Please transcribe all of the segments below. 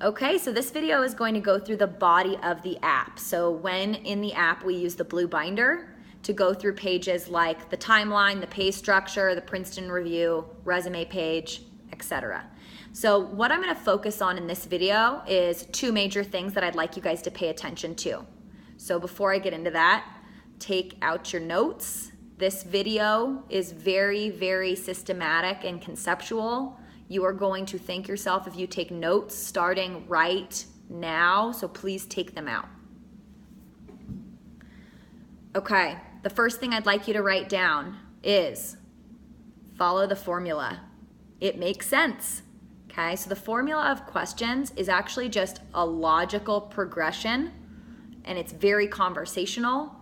Okay, so this video is going to go through the body of the app. So when in the app, we use the blue binder to go through pages like the timeline, the pay structure, the Princeton review, resume page, etc. So what I'm going to focus on in this video is two major things that I'd like you guys to pay attention to. So before I get into that, take out your notes. This video is very, very systematic and conceptual. You are going to thank yourself if you take notes starting right now, so please take them out. Okay, the first thing I'd like you to write down is follow the formula. It makes sense. Okay, so the formula of questions is actually just a logical progression, and it's very conversational.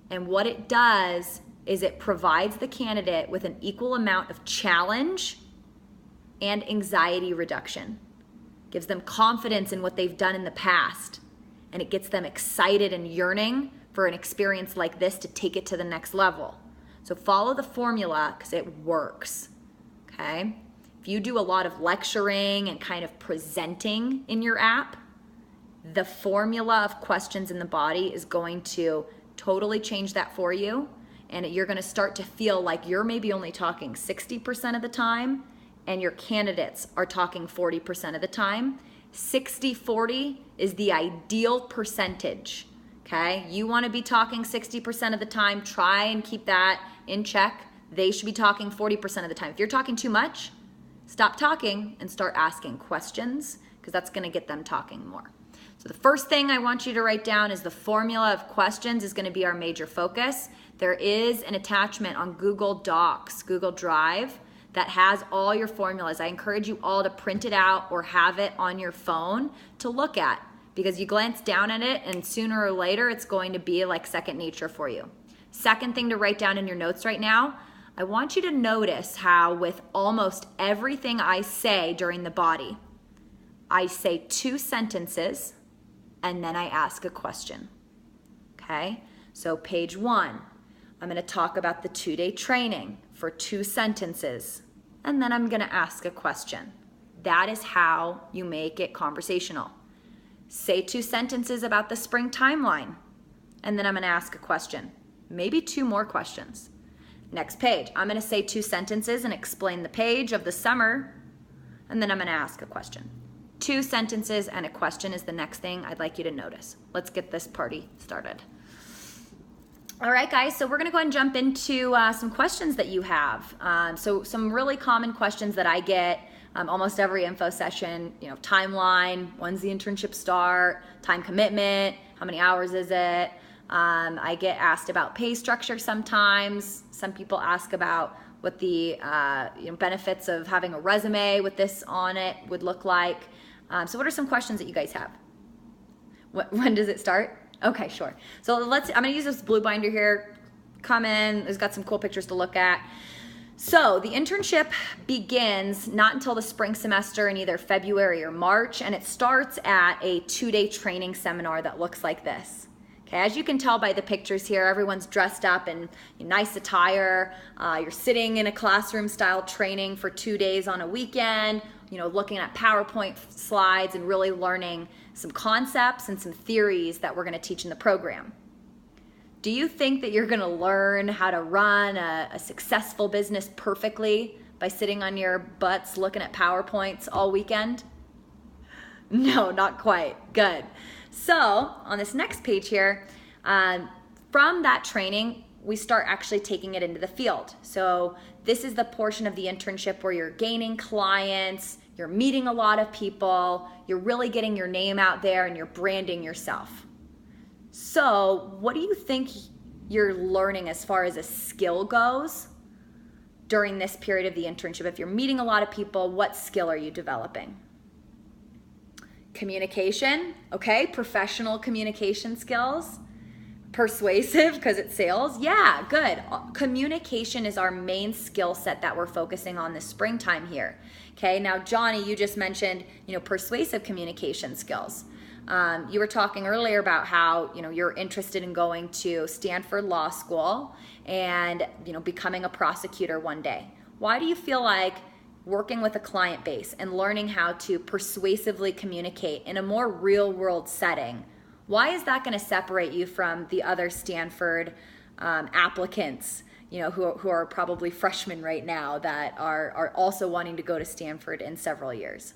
And what it does is it provides the candidate with an equal amount of challenge and anxiety reduction. Gives them confidence in what they've done in the past, and it gets them excited and yearning for an experience like this to take it to the next level. So follow the formula because it works, okay? If you do a lot of lecturing and kind of presenting in your app, the formula of questions in the body is going to totally change that for you, and you're gonna start to feel like you're maybe only talking 60% of the time and your candidates are talking 40% of the time. 60-40 is the ideal percentage, okay? You wanna be talking 60% of the time, try and keep that in check. They should be talking 40% of the time. If you're talking too much, stop talking and start asking questions, because that's gonna get them talking more. So the first thing I want you to write down is the formula of questions is gonna be our major focus. There is an attachment on Google Docs, Google Drive, that has all your formulas. I encourage you all to print it out or have it on your phone to look at, because you glance down at it and sooner or later it's going to be like second nature for you. Second thing to write down in your notes right now, I want you to notice how with almost everything I say during the body, I say 2 sentences and then I ask a question, okay? So page 1, I'm gonna talk about the 2-day training for 2 sentences, and then I'm gonna ask a question. That is how you make it conversational. Say 2 sentences about the spring timeline, and then I'm gonna ask a question, maybe 2 more questions. Next page, I'm gonna say 2 sentences and explain the page of the summer, and then I'm gonna ask a question. 2 sentences and a question is the next thing I'd like you to notice. Let's get this party started. All right, guys, so we're gonna go ahead and jump into some questions that you have. So some really common questions that I get almost every info session, timeline, when's the internship start, time commitment, how many hours is it? I get asked about pay structure sometimes. Some people ask about what the benefits of having a resume with this on it would look like. So what are some questions that you guys have? When does it start? Okay, sure. So I'm gonna use this blue binder here. Come in, it's got some cool pictures to look at. So the internship begins not until the spring semester in either February or March, and it starts at a 2-day training seminar that looks like this. Okay, as you can tell by the pictures here, everyone's dressed up in nice attire. You're sitting in a classroom style training for 2 days on a weekend, looking at PowerPoint slides and really learning some concepts and some theories that we're gonna teach in the program. Do you think that you're gonna learn how to run a successful business perfectly by sitting on your butts looking at PowerPoints all weekend? No, not quite. Good. So on this next page here, from that training, we start actually taking it into the field. So this is the portion of the internship where you're gaining clients, you're meeting a lot of people, you're really getting your name out there and you're branding yourself. So what do you think you're learning as far as a skill goes during this period of the internship? If you're meeting a lot of people, what skill are you developing? Communication, okay, professional communication skills. Persuasive because it's sales, yeah, good. Communication is our main skill set that we're focusing on this springtime here. Okay, now Johnny, you just mentioned, persuasive communication skills. You were talking earlier about how, you're interested in going to Stanford Law School and, becoming a prosecutor one day. Why do you feel like working with a client base and learning how to persuasively communicate in a more real world setting, why is that going to separate you from the other Stanford applicants, who are probably freshmen right now that are also wanting to go to Stanford in several years?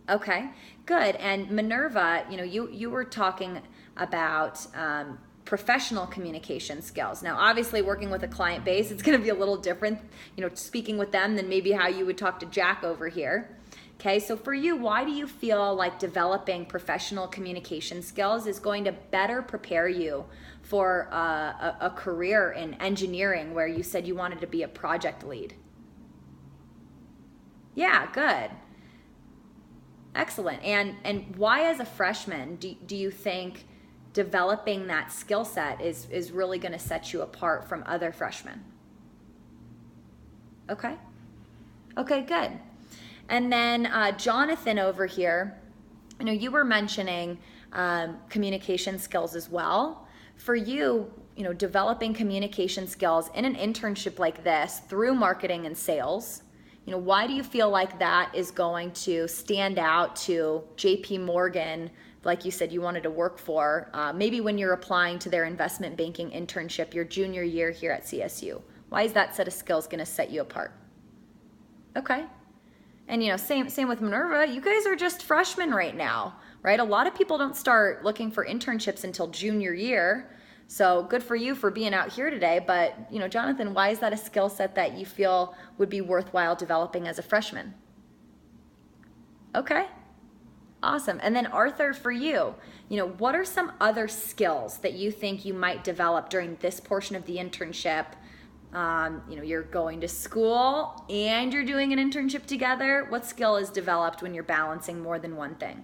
Okay, good. And Minerva, you were talking about professional communication skills. Now, obviously, working with a client base, it's going to be a little different, speaking with them than maybe how you would talk to Jack over here. Okay, so for you, why do you feel like developing professional communication skills is going to better prepare you for a career in engineering, where you said you wanted to be a project lead? Yeah, good. Excellent. And why, as a freshman, do you think developing that skill set is really going to set you apart from other freshmen? Okay, good. And then Jonathan over here, you were mentioning communication skills as well. For you, developing communication skills in an internship like this through marketing and sales, why do you feel like that is going to stand out to JP Morgan, like you said you wanted to work for, maybe when you're applying to their investment banking internship your junior year here at CSU? Why is that set of skills going to set you apart? Okay. And same with Minerva, you guys are just freshmen right now, right? A lot of people don't start looking for internships until junior year. So good for you for being out here today. But, Jonathan, why is that a skill set that you feel would be worthwhile developing as a freshman? Okay, awesome. And then Arthur, for you, what are some other skills that you think you might develop during this portion of the internship? You're going to school and you're doing an internship together. What skill is developed when you're balancing more than one thing?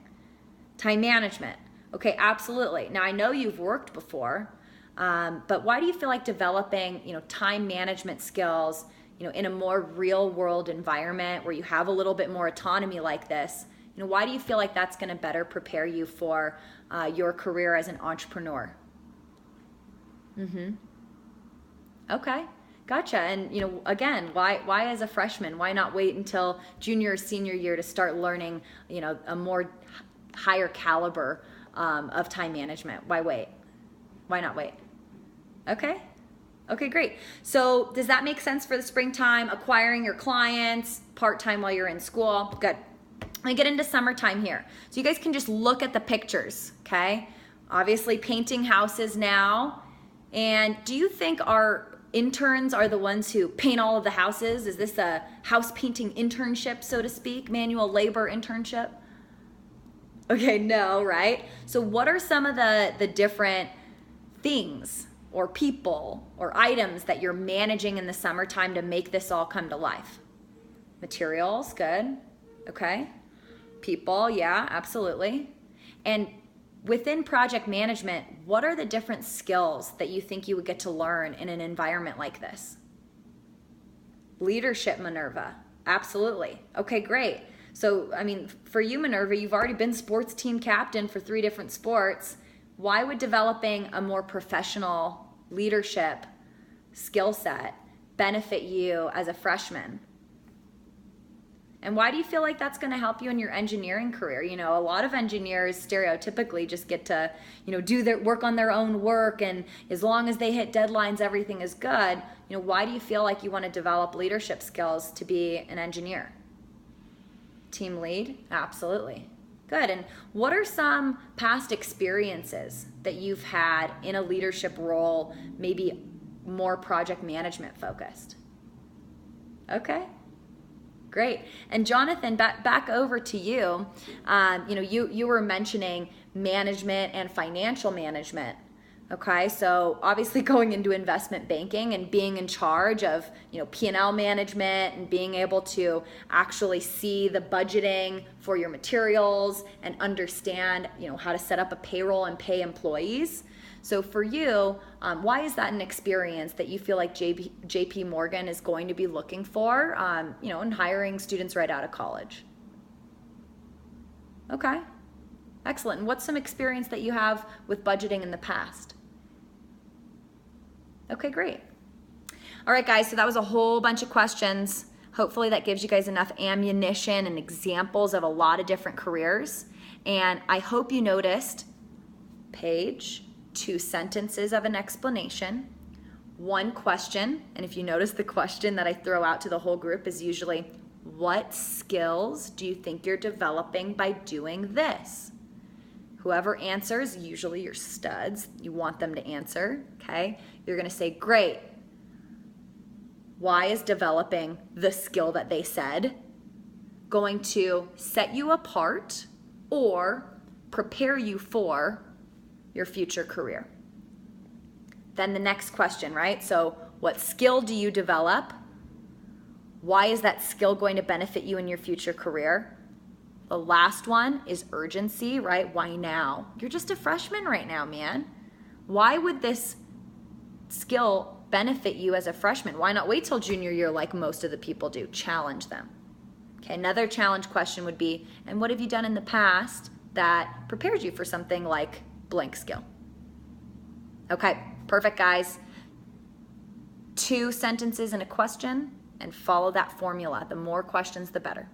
Time management. Okay, absolutely. Now, I know you've worked before, but why do you feel like developing, time management skills, in a more real world environment where you have a little bit more autonomy like this, why do you feel like that's going to better prepare you for your career as an entrepreneur? Okay. Gotcha. And, again, why as a freshman? Why not wait until junior or senior year to start learning, a more higher caliber of time management? Why wait? Why not wait? Okay, great. So does that make sense for the springtime, acquiring your clients, part-time while you're in school? Good. Let me get into summertime here. So you guys can just look at the pictures, okay? Obviously painting houses now. And do you think our interns are the ones who paint all of the houses? Is this a house painting internship, so to speak, manual labor internship? Okay, no, right? So what are some of the different things or people or items that you're managing in the summertime to make this all come to life? Materials, good. Okay. People, yeah, absolutely. And within project management, what are the different skills that you think you would get to learn in an environment like this? Leadership, Minerva, absolutely. Okay, great. So, for you, Minerva, you've already been sports team captain for 3 different sports. Why would developing a more professional leadership skill set benefit you as a freshman? And why do you feel like that's going to help you in your engineering career? A lot of engineers stereotypically just get to, do their work on their own work, and as long as they hit deadlines, everything is good. Why do you feel like you want to develop leadership skills to be an engineer? Team lead? Absolutely. Good. And what are some past experiences that you've had in a leadership role, maybe more project management focused? Okay. Great. And Jonathan, back over to you. You were mentioning management and financial management. Okay, so obviously going into investment banking and being in charge of, P&L management and being able to actually see the budgeting for your materials and understand, how to set up a payroll and pay employees. So for you, why is that an experience that you feel like JP Morgan is going to be looking for, in hiring students right out of college? Okay, excellent. And what's some experience that you have with budgeting in the past? Okay, great. All right, guys, so that was a whole bunch of questions. Hopefully that gives you guys enough ammunition and examples of a lot of different careers. And I hope you noticed page, 2 sentences of an explanation, 1 question. And if you notice, the question that I throw out to the whole group is usually, what skills do you think you're developing by doing this? Whoever answers, usually your studs, you want them to answer, okay? You're gonna say, great. Why is developing the skill that they said going to set you apart or prepare you for your future career? Then the next question, right? So what skill do you develop? Why is that skill going to benefit you in your future career? The last one is urgency, right? Why now? You're just a freshman right now, man. Why would this skill benefit you as a freshman? Why not wait till junior year like most of the people do? Challenge them. Okay, another challenge question would be, and what have you done in the past that prepared you for something like blank skill? Okay, perfect, guys. 2 sentences and a question, and follow that formula. The more questions, the better.